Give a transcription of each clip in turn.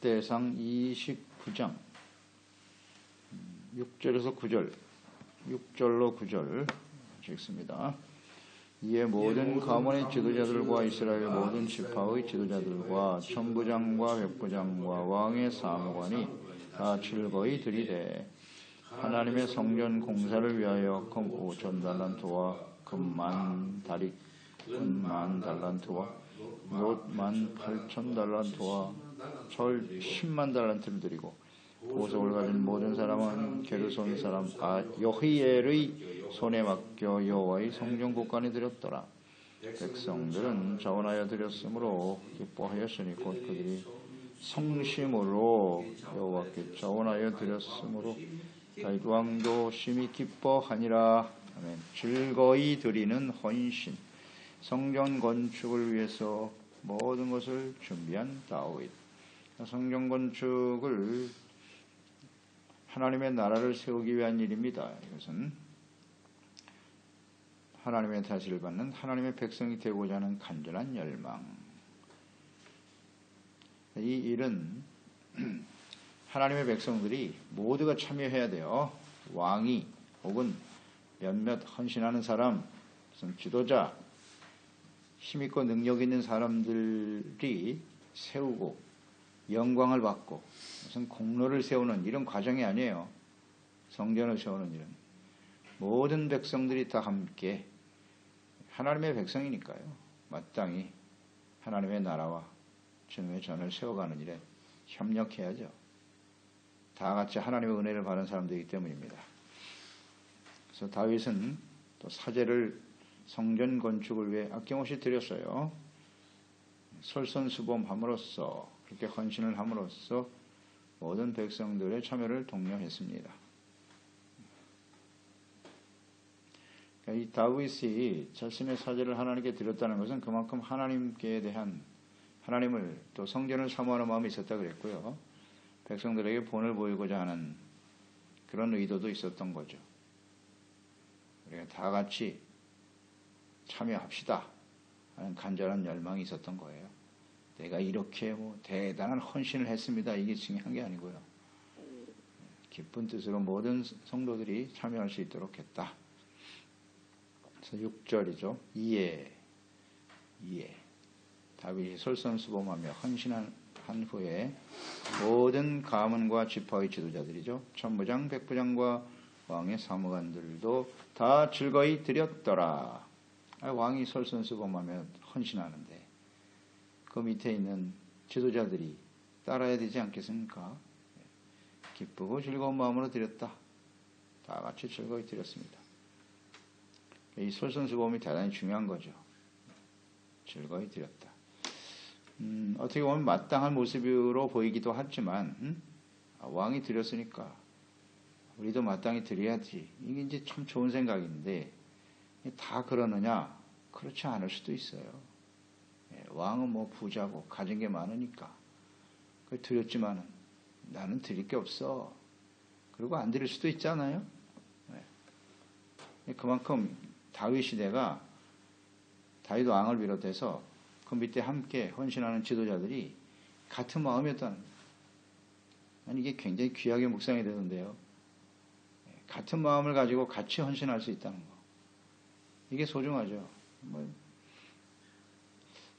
역대상 29장 6절에서 9절, 6절로 9절 읽습니다. 이에 모든 가문의 지도자들과 이스라엘 모든 지파의 지도자들과 천부장과 백부장과 왕의 사무관이 다 즐거이 들이되 하나님의 성전 공사를 위하여 금 5,000달란트와 금 10,000다리, 은 10,000달란트와 못 18,000달란트와 철 100,000달란트를 드리고 보석을 가진 모든 사람은 게르손 사람 여히엘의 손에 맡겨 여호와의 성전 곳간에 드렸더라. 백성들은 자원하여 드렸으므로 기뻐하였으니 곧 그들이 성심으로 여호와께 자원하여 드렸으므로 다윗 왕도 심히 기뻐하니라. 아멘. 즐거이 드리는 헌신, 성전 건축을 위해서 모든 것을 준비한 다윗. 성전 건축을 하나님의 나라를 세우기 위한 일입니다. 이것은 하나님의 다스를 받는 하나님의 백성이 되고자 하는 간절한 열망. 이 일은 하나님의 백성들이 모두가 참여해야 돼요. 왕이 혹은 몇몇 헌신하는 사람, 무슨 지도자, 힘있고 능력 있는 사람들이 세우고 영광을 받고 무슨 공로를 세우는 이런 과정이 아니에요. 성전을 세우는 일은 모든 백성들이 다 함께 하나님의 백성이니까요. 마땅히 하나님의 나라와 주님의 전을 세워가는 일에 협력해야죠. 다 같이 하나님의 은혜를 받은 사람들이기 때문입니다. 그래서 다윗은 또 사제를 성전 건축을 위해 아낌없이 드렸어요. 솔선수범함으로써 그렇게 헌신을 함으로써 모든 백성들의 참여를 독려했습니다. 이 다윗이 자신의 사제를 하나님께 드렸다는 것은 그만큼 하나님께 대한 하나님을 또 성전을 사모하는 마음이 있었다 그랬고요. 백성들에게 본을 보이고자 하는 그런 의도도 있었던 거죠. 우리가 다 같이 참여합시다 하는 간절한 열망이 있었던 거예요. 내가 이렇게 대단한 헌신을 했습니다. 이게 중요한 게 아니고요. 기쁜 뜻으로 모든 성도들이 참여할 수 있도록 했다. 그래서 6절이죠. 이에 다윗이 솔선수범하며 헌신한 후에 모든 가문과 지파의 지도자들이죠. 천부장, 백부장과 왕의 사무관들도 다 즐거이 드렸더라. 왕이 솔선수범하며 헌신하는데 그 밑에 있는 지도자들이 따라야 되지 않겠습니까? 기쁘고 즐거운 마음으로 드렸다. 다 같이 즐거이 드렸습니다. 이 솔선수범이 대단히 중요한 거죠. 즐거이 드렸다. 어떻게 보면 마땅한 모습으로 보이기도 하지만 왕이 드렸으니까 우리도 마땅히 드려야지. 이게 이제 참 좋은 생각인데 다 그러느냐? 그렇지 않을 수도 있어요. 왕은 부자고 가진 게 많으니까 드렸지만 나는 드릴 게 없어. 그리고 안 드릴 수도 있잖아요. 그만큼 다윗 시대가 다윗 왕을 비롯해서 그 밑에 함께 헌신하는 지도자들이 같은 마음이었다는 거예요. 아니 이게 굉장히 귀하게 묵상이 되던데요. 같은 마음을 가지고 같이 헌신할 수 있다는 거. 이게 소중하죠.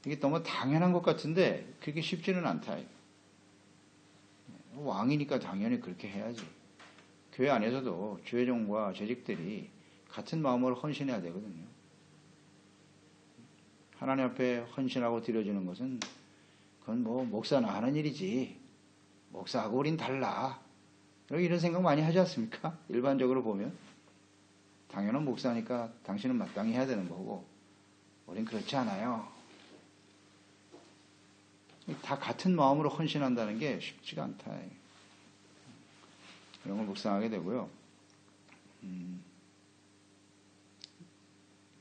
이게 너무 당연한 것 같은데 그렇게 쉽지는 않다. 왕이니까 당연히 그렇게 해야지. 교회 안에서도 주회종과 재직들이 같은 마음으로 헌신해야 되거든요. 하나님 앞에 헌신하고 드려지는 것은 그건 목사나 하는 일이지. 목사하고 우린 달라. 이런 생각 많이 하지 않습니까? 일반적으로 보면. 당연한 목사니까 당신은 마땅히 해야 되는 거고 우린 그렇지 않아요. 다 같은 마음으로 헌신한다는 게 쉽지가 않다. 이런 걸 묵상하게 되고요.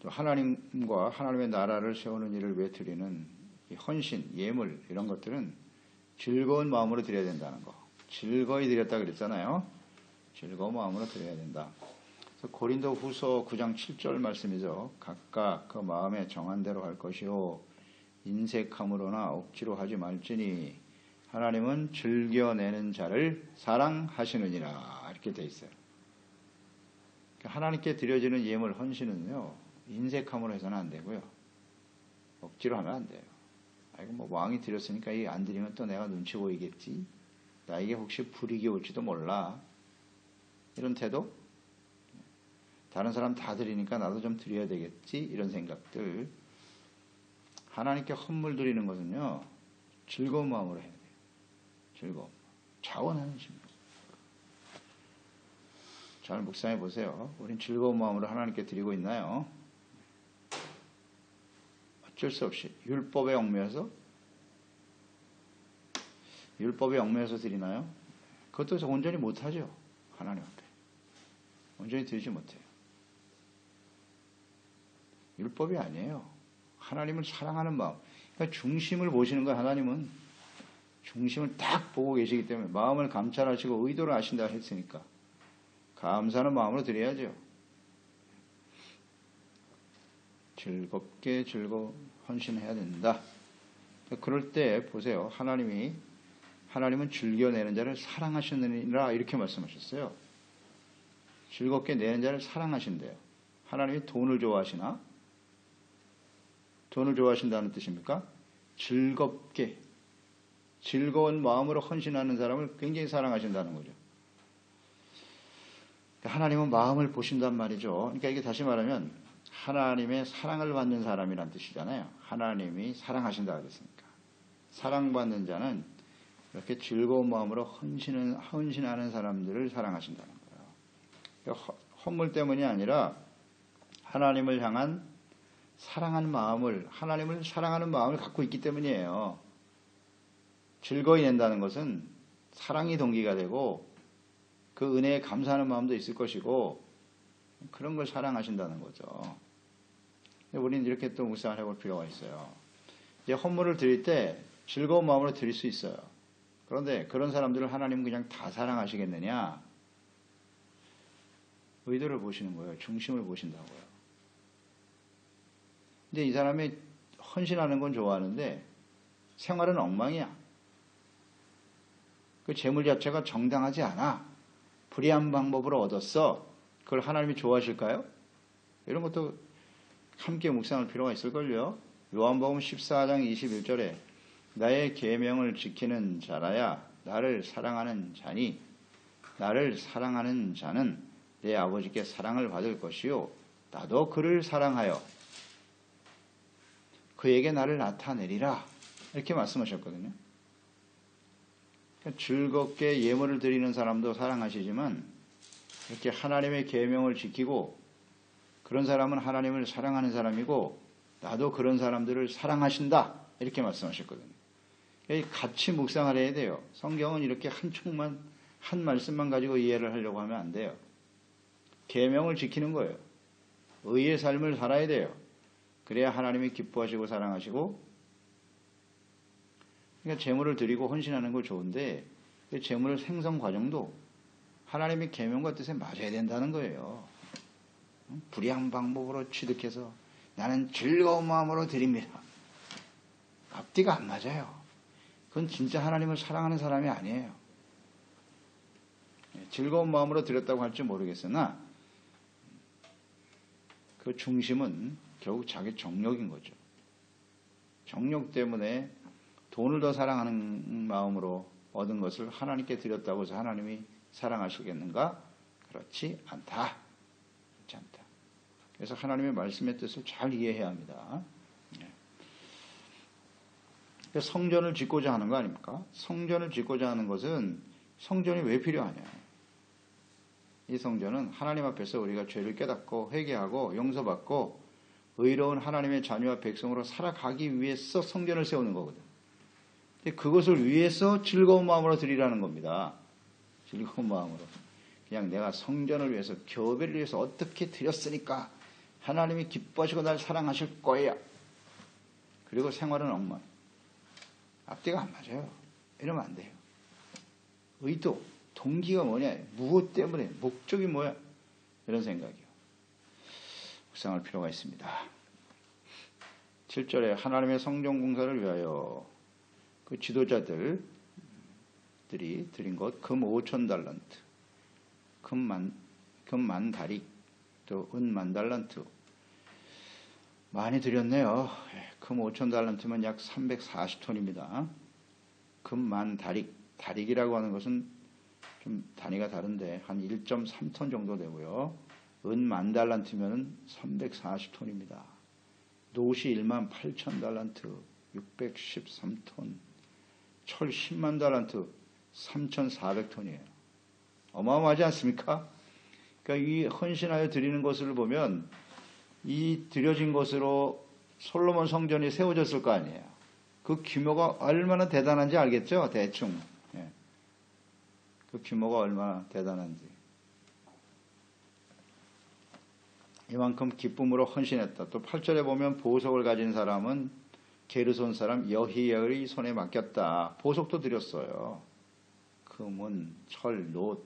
또 하나님과 하나님의 나라를 세우는 일을 위해 드리는 이 헌신, 예물 이런 것들은 즐거운 마음으로 드려야 된다는 거. 즐거이 드렸다 그랬잖아요. 즐거운 마음으로 드려야 된다. 그래서 고린도 후서 9장 7절 말씀이죠. 각각 그 마음에 정한 대로 할 것이요 인색함으로나 억지로 하지 말지니 하나님은 즐겨내는 자를 사랑하시느니라 이렇게 돼 있어요. 하나님께 드려지는 예물 헌신은요 인색함으로 해서는 안 되고요. 억지로 하면 안 돼요. 아이고 뭐 왕이 드렸으니까 이 안 드리면 또 내가 눈치 보이겠지. 나에게 혹시 불이익이 올지도 몰라. 이런 태도? 다른 사람 다 드리니까 나도 좀 드려야 되겠지. 이런 생각들. 하나님께 헌물 드리는 것은요 즐거운 마음으로 해야 돼요. 즐거움. 자원하는 심령. 잘 묵상해 보세요. 우린 즐거운 마음으로 하나님께 드리고 있나요? 어쩔 수 없이 율법에 얽매여서 드리나요? 그것도 온전히 못하죠. 하나님 앞에 온전히 드리지 못해요. 율법이 아니에요. 하나님을 사랑하는 마음. 그러니까 중심을 보시는 거. 하나님은 중심을 딱 보고 계시기 때문에 마음을 감찰하시고 의도를 아신다 했으니까 감사하는 마음으로 드려야죠. 즐겁게 헌신해야 된다. 그럴 때 보세요. 하나님은 즐겨내는 자를 사랑하시느니라 이렇게 말씀하셨어요. 즐겁게 내는 자를 사랑하신대요. 하나님이 돈을 좋아하시나? 돈을 좋아하신다는 뜻입니까? 즐거운 마음으로 헌신하는 사람을 굉장히 사랑하신다는 거죠. 하나님은 마음을 보신단 말이죠. 그러니까 이게 다시 말하면 하나님의 사랑을 받는 사람이란 뜻이잖아요. 하나님이 사랑하신다 그랬으니까. 사랑받는 자는 이렇게 즐거운 마음으로 헌신하는 사람들을 사랑하신다는 거예요. 그러니까 헌물 때문이 아니라 하나님을 향한 하나님을 사랑하는 마음을 갖고 있기 때문이에요. 즐거이 낸다는 것은 사랑이 동기가 되고 그 은혜에 감사하는 마음도 있을 것이고 그런 걸 사랑하신다는 거죠. 우리는 이렇게 또 묵상을 해볼 필요가 있어요. 이제 헌물을 드릴 때 즐거운 마음으로 드릴 수 있어요. 그런데 그런 사람들을 하나님은 그냥 다 사랑하시겠느냐? 의도를 보시는 거예요. 중심을 보신다고요. 근데 이 사람이 헌신하는 건 좋아하는데 생활은 엉망이야. 그 재물 자체가 정당하지 않아. 불의한 방법으로 얻었어. 그걸 하나님이 좋아하실까요? 이런 것도 함께 묵상할 필요가 있을걸요. 요한복음 14장 21절에 나의 계명을 지키는 자라야 나를 사랑하는 자니 나를 사랑하는 자는 내 아버지께 사랑을 받을 것이요 나도 그를 사랑하여 그에게 나를 나타내리라 이렇게 말씀하셨거든요. 그러니까 즐겁게 예물을 드리는 사람도 사랑하시지만 이렇게 하나님의 계명을 지키고 그런 사람은 하나님을 사랑하는 사람이고 나도 그런 사람들을 사랑하신다 이렇게 말씀하셨거든요. 같이 묵상을 해야 돼요. 성경은 이렇게 한 말씀만 가지고 이해를 하려고 하면 안 돼요. 계명을 지키는 거예요. 의의 삶을 살아야 돼요. 그래야 하나님이 기뻐하시고 사랑하시고 그러니까 재물을 드리고 헌신하는 거 좋은데 그 재물 생성 과정도 하나님의 계명과 뜻에 맞아야 된다는 거예요. 불의한 방법으로 취득해서 나는 즐거운 마음으로 드립니다. 앞뒤가 안 맞아요. 그건 진짜 하나님을 사랑하는 사람이 아니에요. 즐거운 마음으로 드렸다고 할지 모르겠으나 그 중심은 결국 자기 정욕인 거죠. 정욕 때문에 돈을 더 사랑하는 마음으로 얻은 것을 하나님께 드렸다고 해서 하나님이 사랑하시겠는가? 그렇지 않다. 그렇지 않다. 그래서 하나님의 말씀의 뜻을 잘 이해해야 합니다. 성전을 짓고자 하는 거 아닙니까? 성전을 짓고자 하는 것은 성전이 왜 필요하냐? 이 성전은 하나님 앞에서 우리가 죄를 깨닫고 회개하고 용서받고 의로운 하나님의 자녀와 백성으로 살아가기 위해서 성전을 세우는 거거든. 근데 그것을 위해서 즐거운 마음으로 드리라는 겁니다. 즐거운 마음으로. 그냥 내가 성전을 위해서 교회를 위해서 어떻게 드렸으니까 하나님이 기뻐하시고 날 사랑하실 거야. 그리고 생활은 엉망. 앞뒤가 안 맞아요. 이러면 안 돼요. 의도, 동기가 뭐냐? 무엇 때문에? 목적이 뭐야? 이런 생각이요. 묵상할 필요가 있습니다. 7절에 하나님의 성전 공사를 위하여 그 지도자들 사람들이 드린 것, 금 5,000달란트, 금 만 다리, 또 은 만 달란트. 많이 드렸네요. 금 5,000달란트면 약 340톤입니다. 금 만 다릭, 다릭이라고 하는 것은 좀 단위가 다른데 한 1.3톤 정도 되고요. 은 만 달란트면 340톤입니다. 노시 1만 8천 달란트, 613톤, 철 10만 달란트, 3,400톤이에요. 어마어마하지 않습니까? 그러니까 이 헌신하여 드리는 것을 보면 이 드려진 것으로 솔로몬 성전이 세워졌을 거 아니에요. 그 규모가 얼마나 대단한지 알겠죠? 대충. 예. 그 규모가 얼마나 대단한지. 이만큼 기쁨으로 헌신했다. 또 8절에 보면 보석을 가진 사람은 게르손 사람 여히엘의 손에 맡겼다. 보석도 드렸어요. 금은, 철, 놋,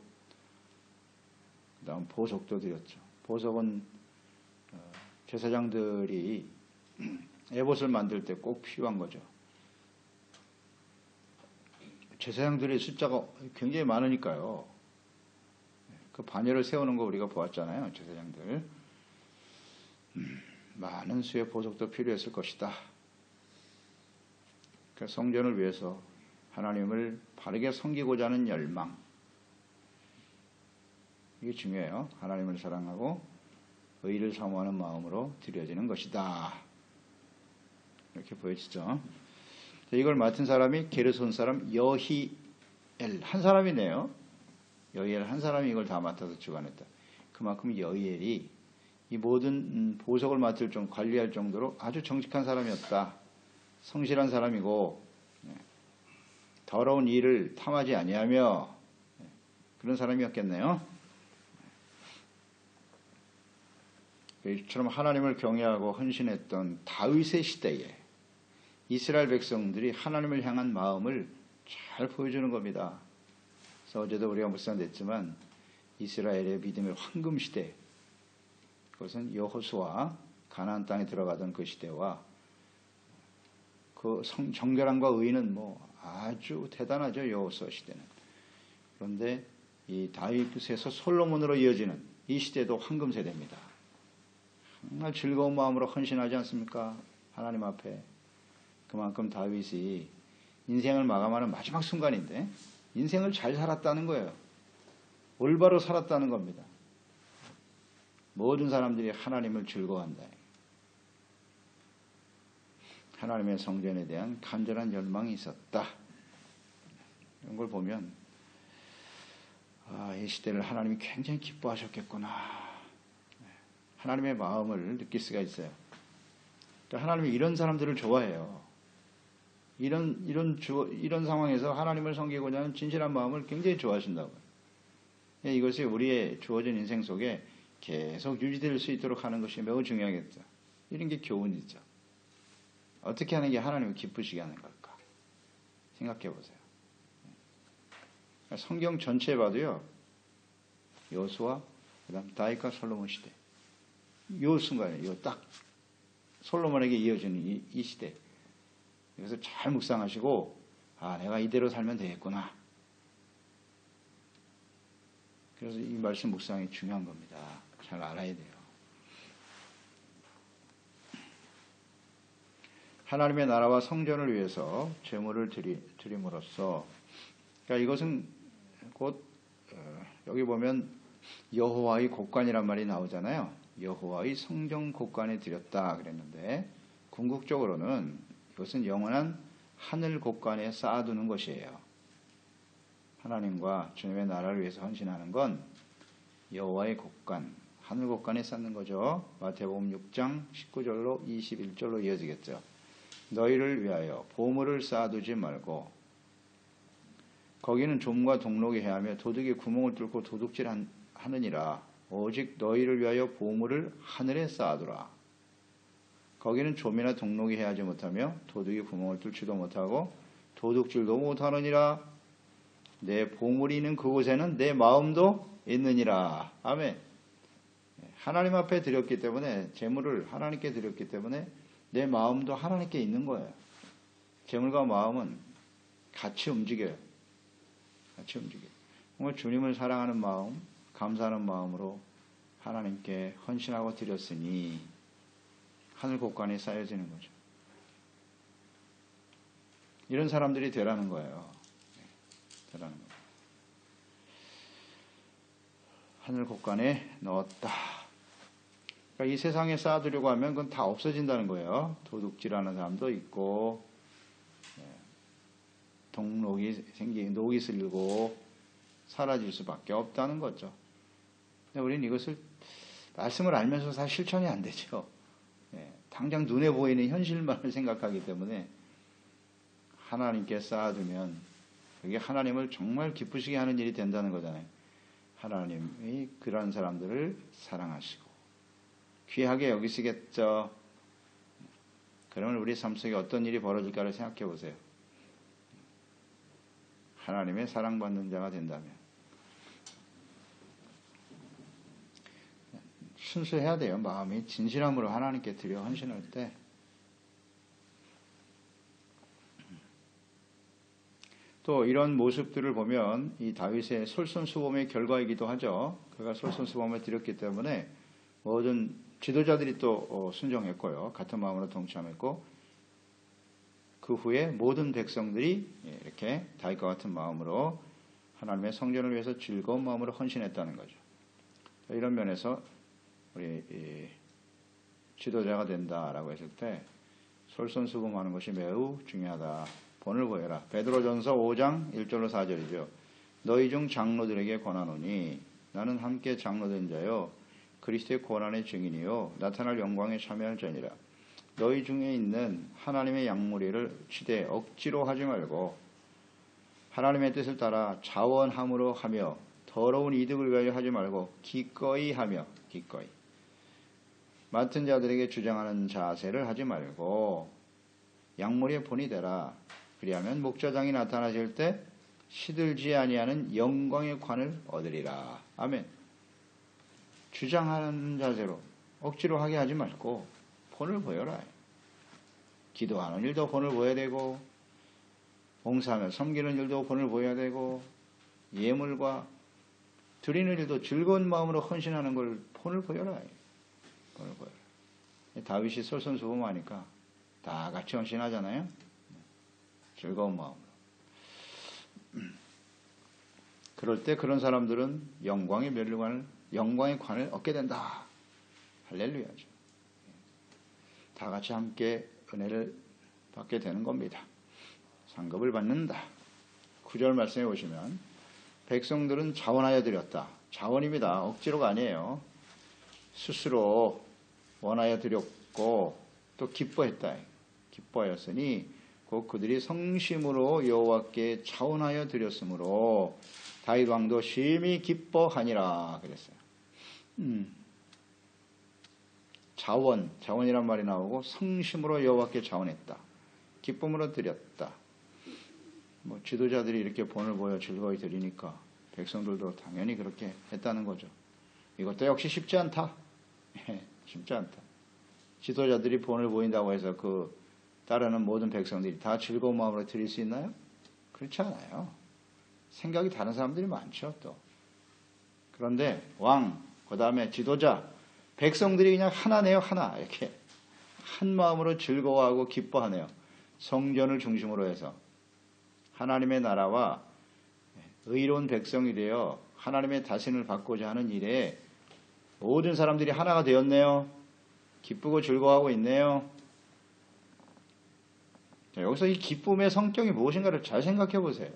그 다음 보석도 드렸죠. 보석은 제사장들이 에봇을 만들 때 꼭 필요한 거죠. 제사장들의 숫자가 굉장히 많으니까요. 그 반열을 세우는 거 우리가 보았잖아요. 제사장들. 많은 수의 보석도 필요했을 것이다. 그러니까 성전을 위해서 하나님을 바르게 섬기고자 하는 열망. 이게 중요해요. 하나님을 사랑하고 의를 사모하는 마음으로 드려지는 것이다. 이렇게 보여지죠. 이걸 맡은 사람이 게르손 사람 여히엘 한 사람이네요. 여히엘 한 사람이 이걸 다 맡아서 주관했다. 그만큼 여히엘이 이 모든 보석을 맡을 좀 관리할 정도로 아주 정직한 사람이었다. 성실한 사람이고 더러운 일을 탐하지 아니하며 그런 사람이었겠네요. 이처럼 하나님을 경외하고 헌신했던 다윗의 시대에 이스라엘 백성들이 하나님을 향한 마음을 잘 보여주는 겁니다. 그래서 어제도 우리가 묵상됐지만 이스라엘의 믿음의 황금 시대, 그것은 여호수아 가나안 땅에 들어가던 그 시대와 그 정결함과 의는 뭐 아주 대단하죠. 여호수아 시대는. 그런데 이 다윗에서 솔로몬으로 이어지는 이 시대도 황금 세대입니다. 정말 즐거운 마음으로 헌신하지 않습니까? 하나님 앞에. 그만큼 다윗이 인생을 마감하는 마지막 순간인데 인생을 잘 살았다는 거예요. 올바로 살았다는 겁니다. 모든 사람들이 하나님을 즐거워한다. 하나님의 성전에 대한 간절한 열망이 있었다. 이런 걸 보면 이 시대를 하나님이 굉장히 기뻐하셨겠구나. 하나님의 마음을 느낄 수가 있어요. 하나님이 이런 사람들을 좋아해요. 이런 상황에서 하나님을 섬기고자 하는 진실한 마음을 굉장히 좋아하신다고요. 이것이 우리의 주어진 인생 속에 계속 유지될 수 있도록 하는 것이 매우 중요하겠죠. 이런 게 교훈이죠. 어떻게 하는 게 하나님을 기쁘시게 하는 걸까? 생각해 보세요. 성경 전체에 봐도요. 여호수아, 그다음 다윗과 솔로몬 시대. 요 순간에 딱 솔로몬에게 이어지는 이 시대. 그래서 잘 묵상하시고 내가 이대로 살면 되겠구나. 그래서 이 말씀 묵상이 중요한 겁니다. 잘 알아야 돼요. 하나님의 나라와 성전을 위해서 제물을 드림으로써, 그러니까 이것은 곧 여기 보면 여호와의 곡관이란 말이 나오잖아요. 여호와의 성전 곡관에 드렸다 그랬는데 궁극적으로는 이것은 영원한 하늘 곡관에 쌓아두는 것이에요. 하나님과 주님의 나라를 위해서 헌신하는 건 여호와의 곡관, 하늘 곡관에 쌓는 거죠. 마태복음 6장 19절로 21절로 이어지겠죠. 너희를 위하여 보물을 쌓아두지 말고 거기는 좀과 동록이 해하며 도둑이 구멍을 뚫고 도둑질 하느니라. 오직 너희를 위하여 보물을 하늘에 쌓아두라. 거기는 좀이나 동록이 해하지 못하며 도둑이 구멍을 뚫지도 못하고 도둑질도 못하느니라. 내 보물이 있는 그곳에는 내 마음도 있느니라. 아멘. 하나님 앞에 드렸기 때문에, 재물을 하나님께 드렸기 때문에 내 마음도 하나님께 있는 거예요. 재물과 마음은 같이 움직여요. 같이 움직여요. 정말 주님을 사랑하는 마음, 감사하는 마음으로 하나님께 헌신하고 드렸으니 하늘 곳간에 쌓여지는 거죠. 이런 사람들이 되라는 거예요. 되라는 거예요. 하늘 곳간에 넣었다. 그러니까 이 세상에 쌓아두려고 하면 그건 다 없어진다는 거예요. 도둑질하는 사람도 있고, 녹이 슬고 사라질 수밖에 없다는 거죠. 근데 우리는 이것을 말씀을 알면서 사실 실천이 안 되죠. 당장 눈에 보이는 현실만을 생각하기 때문에 하나님께 쌓아두면 그게 하나님을 정말 기쁘시게 하는 일이 된다는 거잖아요. 하나님이 그런 사람들을 사랑하시고 귀하게 여기시겠죠. 그러면 우리 삶 속에 어떤 일이 벌어질까를 생각해 보세요. 하나님의 사랑받는 자가 된다면 순수해야 돼요. 마음이 진실함으로 하나님께 드려 헌신할 때. 또 이런 모습들을 보면 이 다윗의 솔선수범의 결과이기도 하죠. 그가 솔선수범을 드렸기 때문에 모든 지도자들이 또 순종했고요. 같은 마음으로 동참했고 그 후에 모든 백성들이 이렇게 다윗과 같은 마음으로 하나님의 성전을 위해서 즐거운 마음으로 헌신했다는 거죠. 이런 면에서 우리 지도자가 된다라고 했을 때 솔선수범하는 것이 매우 중요하다. 본을 보여라. 베드로전서 5장 1절로 4절이죠. 너희 중 장로들에게 권하노니 나는 함께 장로된 자요 그리스도의 고난의 증인이요 나타날 영광에 참여할 자니라. 너희 중에 있는 하나님의 양무리를 치되 억지로 하지 말고 하나님의 뜻을 따라 자원함으로 하며 더러운 이득을 위하여 하지 말고 기꺼이 하며 기꺼이 맡은 자들에게 주장하는 자세를 하지 말고 양무리의 본이 되라. 그리하면 목자장이 나타나실 때 시들지 아니하는 영광의 관을 얻으리라. 아멘. 주장하는 자세로 억지로 하게 하지 말고 본을 보여라. 기도하는 일도 본을 보여야 되고 봉사하며 섬기는 일도 본을 보여야 되고 예물과 드리는 일도 즐거운 마음으로 헌신하는 걸 본을 보여라. 본을 보여라. 다윗이 솔선수범하니까 다 같이 헌신하잖아요. 즐거운 마음으로. 그럴 때 그런 사람들은 영광의 관을 얻게 된다. 할렐루야죠. 다 같이 함께 은혜를 받게 되는 겁니다. 상급을 받는다. 9절 말씀해 보시면 백성들은 자원하여 드렸다. 자원입니다. 억지로가 아니에요. 스스로 원하여 드렸고 또 기뻐했다. 기뻐하였으니 곧 그들이 성심으로 여호와께 자원하여 드렸으므로 다윗 왕도 심히 기뻐하니라 그랬어요. 자원이란 말이 나오고 성심으로 여호와께 자원했다. 기쁨으로 드렸다. 지도자들이 이렇게 본을 보여 즐거이 드리니까 백성들도 당연히 그렇게 했다는 거죠. 이것도 역시 쉽지 않다. 쉽지 않다. 지도자들이 본을 보인다고 해서 그 따르는 모든 백성들이 다 즐거운 마음으로 드릴 수 있나요? 그렇지 않아요. 생각이 다른 사람들이 많죠, 또. 그런데 왕, 그 다음에 지도자, 백성들이 그냥 하나네요, 하나. 이렇게 한 마음으로 즐거워하고 기뻐하네요. 성전을 중심으로 해서 하나님의 나라와 의로운 백성이 되어 하나님의 다신을 받고자 하는 일에 모든 사람들이 하나가 되었네요. 기쁘고 즐거워하고 있네요. 자, 여기서 이 기쁨의 성격이 무엇인가를 잘 생각해 보세요.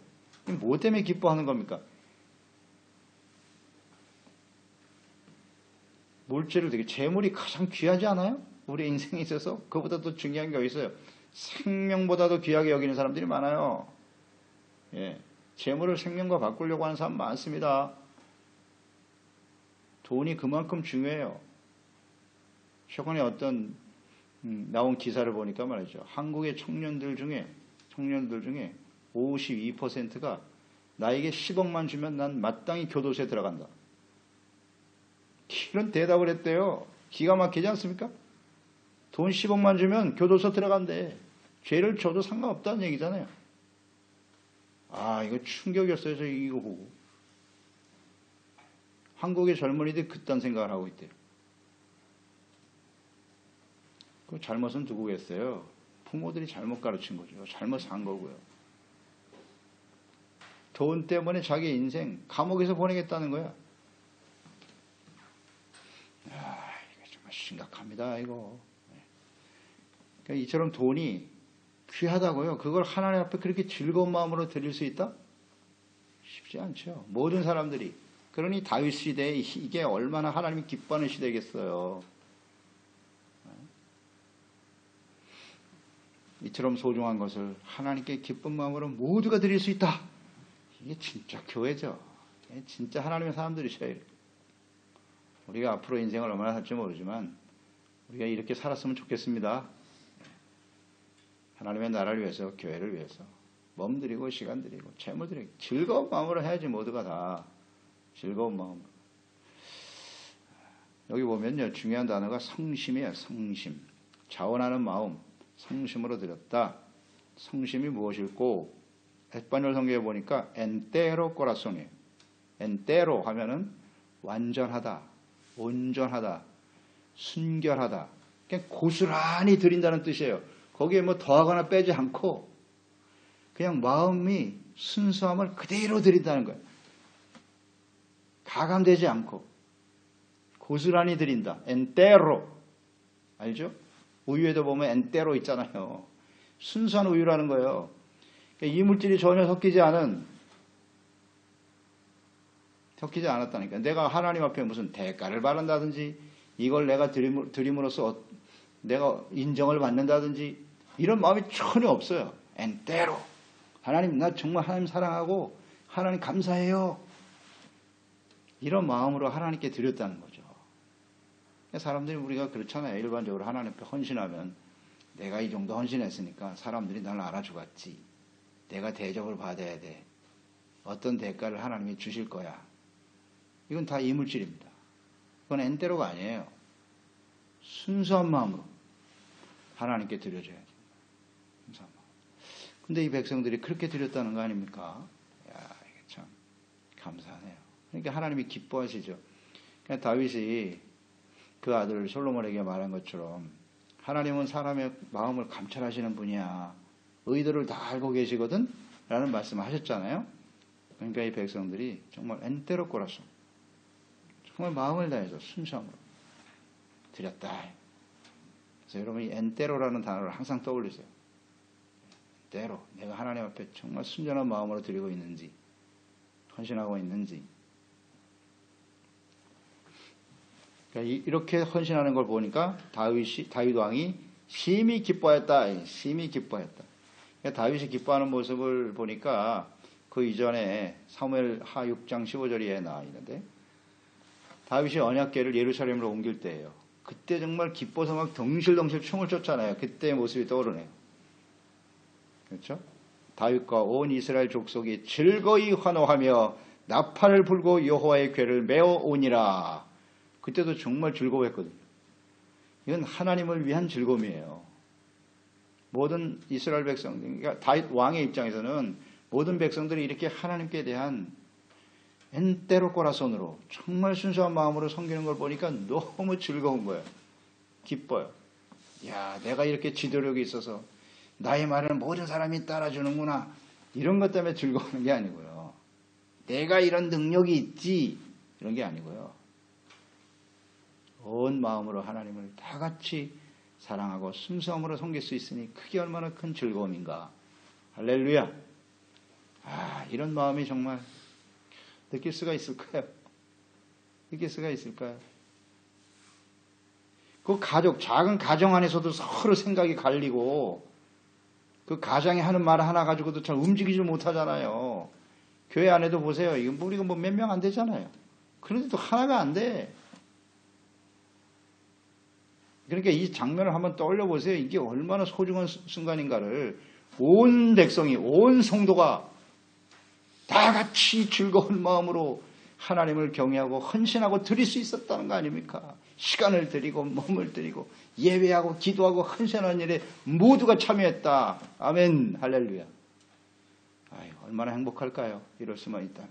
뭐 때문에 기뻐하는 겁니까? 물질을 되게 재물이 가장 귀하지 않아요? 우리 인생에 있어서 그보다 더 중요한 게 어디 있어요? 생명보다도 귀하게 여기는 사람들이 많아요. 재물을 생명과 바꾸려고 하는 사람 많습니다. 돈이 그만큼 중요해요. 최근에 어떤 나온 기사를 보니까 말이죠. 한국의 청년들 중에 52%가 나에게 10억만 주면 난 마땅히 교도소에 들어간다. 이런 대답을 했대요. 기가 막히지 않습니까? 돈 10억만 주면 교도소 들어간대. 죄를 져도 상관없다는 얘기잖아요. 아, 이거 충격이었어요. 저 이거 보고. 한국의 젊은이들이 그딴 생각을 하고 있대요. 그 잘못은 누구겠어요? 부모들이 잘못 가르친 거죠. 잘못 산 거고요. 돈 때문에 자기 인생 감옥에서 보내겠다는 거야. 아, 이거 정말 심각합니다, 이거. 그러니까 이처럼 돈이 귀하다고요. 그걸 하나님 앞에 그렇게 즐거운 마음으로 드릴 수 있다? 쉽지 않죠. 모든 사람들이. 그러니 다윗 시대에 이게 얼마나 하나님이 기뻐하는 시대겠어요. 이처럼 소중한 것을 하나님께 기쁜 마음으로 모두가 드릴 수 있다. 이게 진짜 교회죠. 진짜 하나님의 사람들이셔야 해요. 우리가 앞으로 인생을 얼마나 살지 모르지만 우리가 이렇게 살았으면 좋겠습니다. 하나님의 나라를 위해서, 교회를 위해서 몸 드리고 시간 드리고 재물 드리고 즐거운 마음으로 해야지. 모두가 다 즐거운 마음으로. 여기 보면요, 중요한 단어가 성심이에요. 성심. 자원하는 마음, 성심으로 드렸다. 성심이 무엇일꼬? 에스파뇰 성경에 보니까 엔테로 코라손이에요. 엔테로 하면은 완전하다, 온전하다, 순결하다. 그냥 고스란히 드린다는 뜻이에요. 거기에 뭐 더하거나 빼지 않고 그냥 마음이 순수함을 그대로 드린다는 거예요. 가감되지 않고 고스란히 드린다. 엔테로. 알죠? 우유에도 보면 엔테로 있잖아요. 순수한 우유라는 거예요. 그러니까 이물질이 전혀 섞이지 않았다니까. 내가 하나님 앞에 무슨 대가를 바란다든지 이걸 내가 드림으로써 내가 인정을 받는다든지 이런 마음이 전혀 없어요. 엔테로. 하나님, 나 정말 하나님 사랑하고 하나님 감사해요. 이런 마음으로 하나님께 드렸다는 거죠. 사람들이 우리가 그렇잖아요. 일반적으로 하나님 앞에 헌신하면 내가 이 정도 헌신했으니까 사람들이 날 알아주겠지. 내가 대접을 받아야 돼. 어떤 대가를 하나님이 주실 거야. 이건 다 이물질입니다. 그건 엔테로가 아니에요. 순수한 마음으로 하나님께 드려줘야 돼요. 순수한 마음. 근데 이 백성들이 그렇게 드렸다는 거 아닙니까? 야, 이게 참 감사하네요. 그러니까 하나님이 기뻐하시죠. 그러니까 다윗이 그 아들 솔로몬에게 말한 것처럼 하나님은 사람의 마음을 감찰하시는 분이야. 의도를 다 알고 계시거든? 라는 말씀을 하셨잖아요. 그러니까 이 백성들이 정말 엔테로 꼬라서 정말 마음을 다해서 순수함으로 드렸다. 그래서 여러분 이 엔테로라는 단어를 항상 떠올리세요. 엔테로. 내가 하나님 앞에 정말 순전한 마음으로 드리고 있는지, 헌신하고 있는지. 그러니까 이렇게 헌신하는 걸 보니까 다윗 왕이 심히 기뻐했다. 심히 기뻐했다. 그러니까 다윗이 기뻐하는 모습을 보니까 그 이전에 사무엘 하 6장 15절에 나와 있는데 다윗이 언약궤를 예루살렘으로 옮길 때예요. 그때 정말 기뻐서 막 덩실덩실 춤을 췄잖아요. 그때의 모습이 떠오르네요. 그렇죠? 다윗과 온 이스라엘 족속이 즐거이 환호하며 나팔을 불고 여호와의 궤를 메어 오니라. 그때도 정말 즐거워했거든요. 이건 하나님을 위한 즐거움이에요. 모든 이스라엘 백성들, 그러니까 다윗 왕의 입장에서는 모든 백성들이 이렇게 하나님께 대한 엔테로 코라손으로 정말 순수한 마음으로 섬기는 걸 보니까 너무 즐거운 거예요. 기뻐요. 야, 내가 이렇게 지도력이 있어서 나의 말을 모든 사람이 따라주는구나. 이런 것 때문에 즐거워하는 게 아니고요. 내가 이런 능력이 있지. 이런 게 아니고요. 온 마음으로 하나님을 다 같이 사랑하고 순수함으로 섬길 수 있으니 그게 얼마나 큰 즐거움인가. 할렐루야. 아, 이런 마음이 정말 느낄 수가 있을까요? 느낄 수가 있을까요? 그 가족, 작은 가정 안에서도 서로 생각이 갈리고 그 가장이 하는 말 하나 가지고도 잘 움직이지 못하잖아요. 교회 안에도 보세요. 이거 우리가 뭐 몇 명 안 되잖아요. 그런데도 하나가 안 돼. 그러니까 이 장면을 한번 떠올려 보세요. 이게 얼마나 소중한 순간인가를 온 백성이, 온 성도가 다 같이 즐거운 마음으로 하나님을 경외하고 헌신하고 드릴 수 있었다는 거 아닙니까? 시간을 드리고 몸을 드리고 예배하고 기도하고 헌신하는 일에 모두가 참여했다. 아멘. 할렐루야. 아유, 얼마나 행복할까요? 이럴 수만 있다면.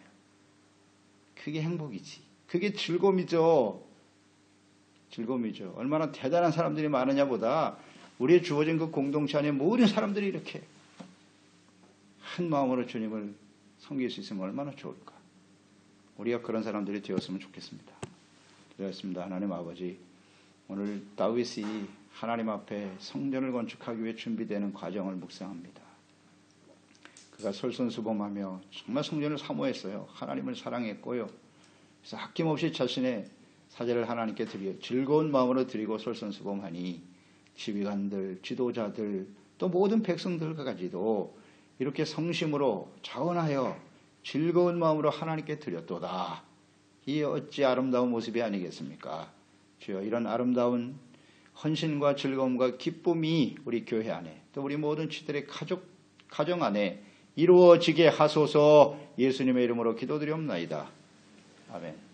그게 행복이지. 그게 즐거움이죠. 즐거움이죠. 얼마나 대단한 사람들이 많으냐보다 우리의 주어진 그 공동체 안에 모든 사람들이 이렇게 한 마음으로 주님을 섬길 수 있으면 얼마나 좋을까. 우리가 그런 사람들이 되었으면 좋겠습니다. 그렇습니다. 하나님 아버지, 오늘 다윗이 하나님 앞에 성전을 건축하기 위해 준비되는 과정을 묵상합니다. 그가 솔선수범하며 정말 성전을 사모했어요. 하나님을 사랑했고요. 그래서 아낌없이 자신의 사제를 하나님께 드려 즐거운 마음으로 드리고 솔선수범하니 지휘관들, 지도자들, 또 모든 백성들까지도 이렇게 성심으로 자원하여 즐거운 마음으로 하나님께 드렸도다. 이 어찌 아름다운 모습이 아니겠습니까? 주여, 이런 아름다운 헌신과 즐거움과 기쁨이 우리 교회 안에, 또 우리 모든 지들의 가정 안에 이루어지게 하소서. 예수님의 이름으로 기도드리옵나이다. 아멘.